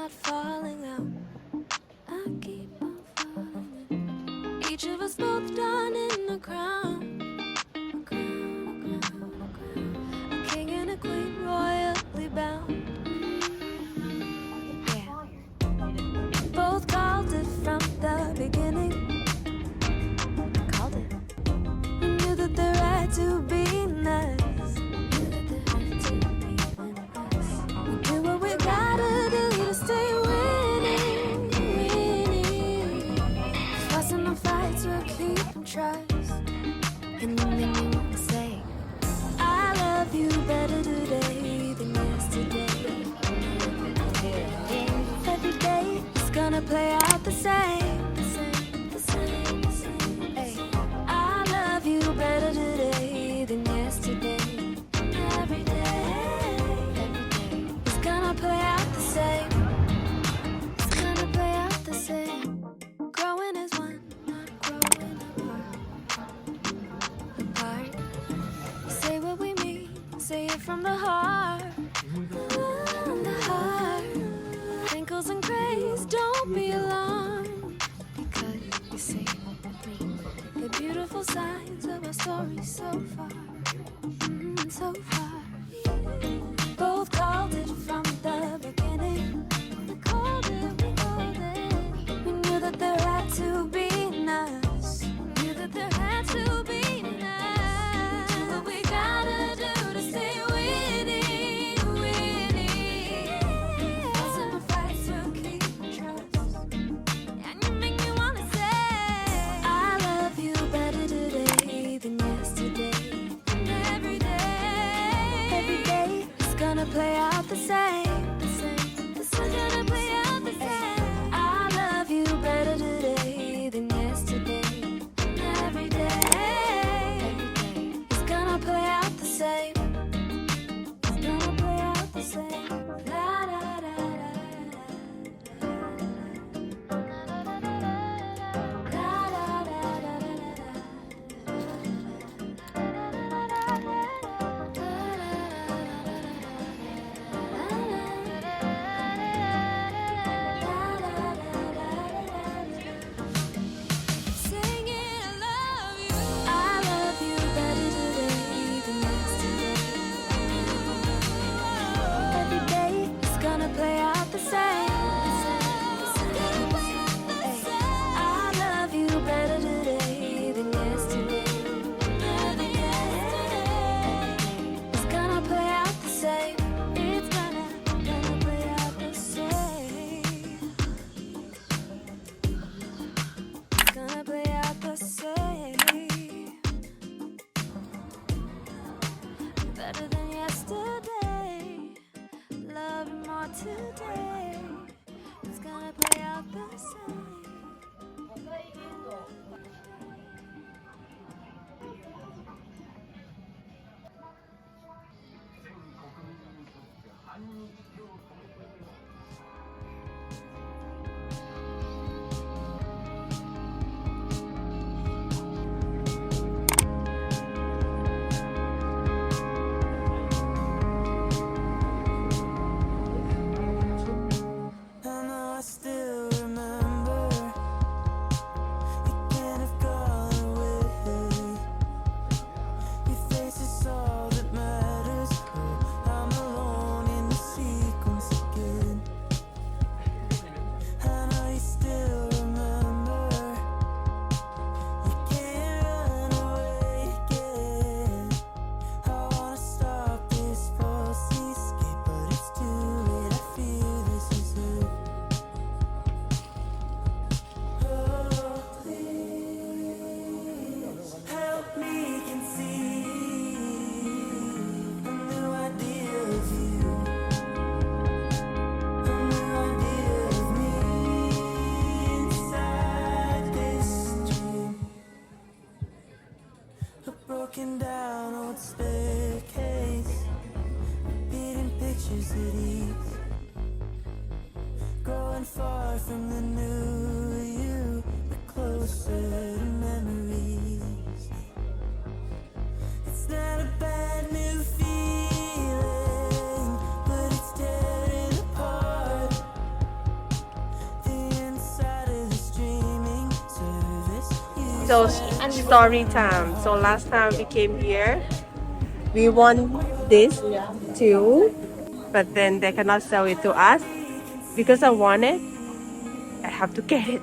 not falling out. I keep on falling in. Each of us both done in the crown. A crown, a crown, a crown. A king and a queen royally bound. Yeah. Both called it from the beginning. Called it. We knew that there had to be nice. Knew that there had to be nice. We do what we gotta do to stay winning, winning. Fussing and fights will keep and trust. And then you wanna say, I love you better today than yesterday. Every day is gonna play out the same, the same, the same, the same. Hey, I love you better today than yesterday. Every day is gonna play out the same. It's gonna play out the same. Growing as one, not growing apart. Say what we mean, say it from the heart. From the heart. Wrinkles and grays, don't be alarmed. Because you see the beautiful signs of our story so far. So far. Both called it from the beginning. We called it, we called it. We knew that there had to be us. Knew that there had to be us. Do what we gotta do to stay winning, winning. Fights and fights will keep trust. And you make me wanna say, I love you better today than yesterday. Every day is gonna play out the same, the same, the same. Gonna play out the same. I love you better today than yesterday. Every day is gonna play out the same. It's gonna play out the same. La da da da da. La da da da Singing, I love you. I love you better today than yesterday. Every day is gonna play out the same. I love you better today than yesterday. Every day is gonna play out the same. It's gonna play out the same. It's gonna play out the same. Better than yesterday. Love you more today. It's gonna play out the same. And I still remember. You can't have gone away. Your face is all that matters. I'm alone in the sequence again. I know you still remember. You can't run away again. I wanna stop this false escape, but it's too late. I feel this is it. Oh, please help me conceive a new idea of you, a new idea of me inside this dream. A broken down old staircase, repeating pictures at ease, growing far from the new you, but closer to memories. It's not a bad new feeling, but it's tearing apart. So story time. So last time we came here, we want this too, but then they cannot sell it to us. Because I want it, I have to get it.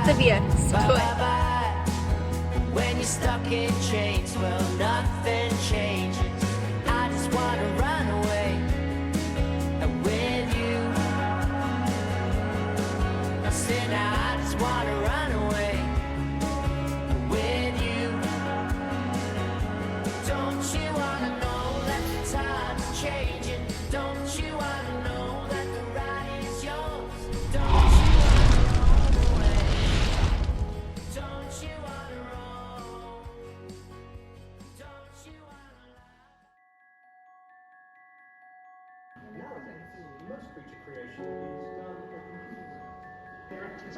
Got to be a squid. When you're stuck in chains, well, nothing changes. I just wanna run away with you. I said, now I just wanna run away with you. Don't you wanna know that the time's changing? Don't you wanna know that the ride is yours? Don't you wanna roll away? Don't you wanna roll? Don't you wanna lie? Most creature creation is done by computers. Characters.